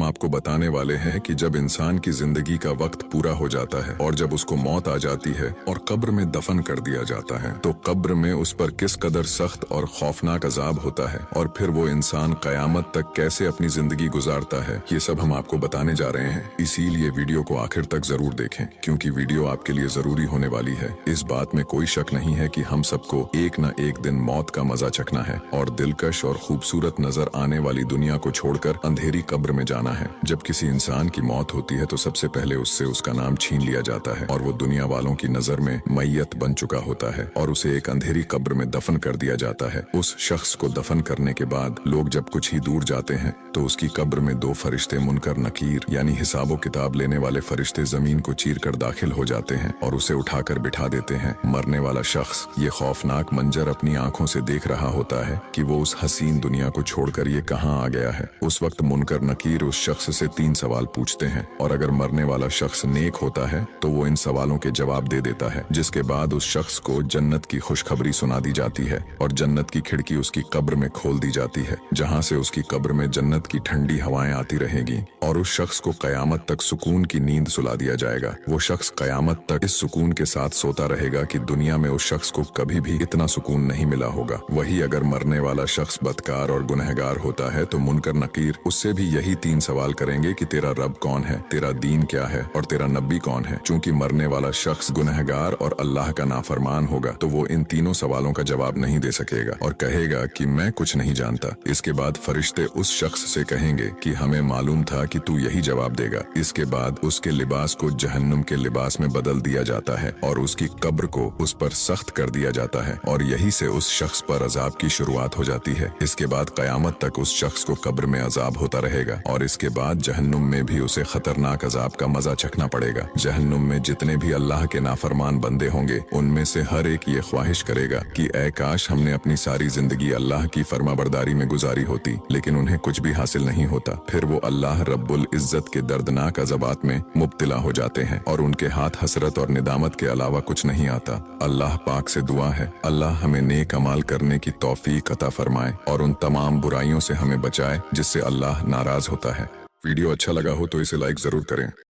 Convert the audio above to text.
आपको बताने वाले हैं कि जब इंसान की जिंदगी का वक्त पूरा हो जाता है और जब उसको मौत आ जाती है और कब्र में दफन कर दिया जाता है तो कब्र में उस पर किस कदर सख्त और खौफनाक अजाब होता है और फिर वो इंसान कयामत तक कैसे अपनी जिंदगी गुजारता है, ये सब हम आपको बताने जा रहे हैं। इसीलिए वीडियो को आखिर तक जरूर देखें क्योंकि वीडियो आपके लिए जरूरी होने वाली है। इस बात में कोई शक नहीं है कि हम सबको एक न एक दिन मौत का मजा चखना है और दिलकश और खूबसूरत नजर आने वाली दुनिया को छोड़कर अंधेरी कब्र में जाना है। जब किसी इंसान की मौत होती है तो सबसे पहले उससे उसका नाम छीन लिया जाता है और वो दुनिया वालों की नजर में मैयत बन चुका होता है और उसे एक अंधेरी कब्र में दफन कर दिया जाता है। उस शख्स को दफन करने के बाद लोग जब कुछ ही दूर जाते हैं तो उसकी कब्र में दो फरिश्ते मुनकर नकीर यानी हिसाबो किताब लेने वाले फरिश्ते जमीन को चीर कर दाखिल हो जाते हैं और उसे उठाकर बिठा देते हैं। मरने वाला शख्स ये खौफनाक मंजर अपनी आंखों से देख रहा होता है कि वो उस हसीन दुनिया को छोड़कर ये कहाँ आ गया है। उस वक्त मुनकर नकीर उस शख्स से 3 सवाल पूछते हैं और अगर मरने वाला शख्स नेक होता है तो वो इन सवालों के जवाब दे देता है, जिसके बाद उस शख्स को जन्नत की खुशखबरी सुना दी जाती है और जन्नत की खिड़की उसकी कब्र में खोल दी जाती है जहाँ से उसकी कब्र में जन्नत की ठंडी हवाएं आती रहेंगी और उस शख्स को कयामत तक सुकून की नींद सुला दिया जाएगा। वो शख्स कयामत तक इस सुकून के साथ सोता रहेगा कि दुनिया में उस शख्स को कभी भी इतना सुकून नहीं मिला होगा। वही अगर मरने वाला शख्स बदकार और गुनहगार होता है तो मुनकर नकीर उससे भी यही 3 सवाल करेंगे कि तेरा रब कौन है, तेरा दीन क्या है और तेरा नबी कौन है। चूंकि मरने वाला शख्स गुनहगार और अल्लाह का नाफरमान होगा तो वो इन तीनों सवालों का जवाब नहीं दे सकेगा और कहेगा कि मैं कुछ नहीं जानता। इसके बाद फरिश्ते उस शख्स से कहेंगे कि हमें मालूम था कि तू यही जवाब देगा। इसके बाद उसके लिबास को जहन्नुम के लिबास में बदल दिया जाता है और उसकी कब्र को उस पर सख्त कर दिया जाता है और यही से उस शख्स पर अजाब की शुरुआत हो जाती है। इसके बाद कयामत तक उस शख्स को कब्र में अजाब होता रहेगा और इसके बाद जहन्नुम में भी उसे खतरनाक अजाब का मजा चखना पड़ेगा। जहन्नुम में जितने भी अल्लाह के नाफरमान बंदे होंगे उनमें से हर एक ये ख्वाहिश करेगा कि ऐ काश हमने अपनी सारी जिंदगी अल्लाह की फरमाबरदारी में गुजारी होती, लेकिन उन्हें कुछ भी हासिल नहीं होता। फिर वो अल्लाह रब्बुल इज्जत के दर्दनाक अज़ाबात में मुब्तला हो जाते हैं और उनके हाथ हसरत और निदामत के अलावा कुछ नहीं आता। अल्लाह पाक से दुआ है अल्लाह हमें नेक अमाल करने की तौफीक अता फरमाए और उन तमाम बुराइयों से हमें बचाए जिससे अल्लाह नाराज होता है। वीडियो अच्छा लगा हो तो इसे लाइक जरूर करें।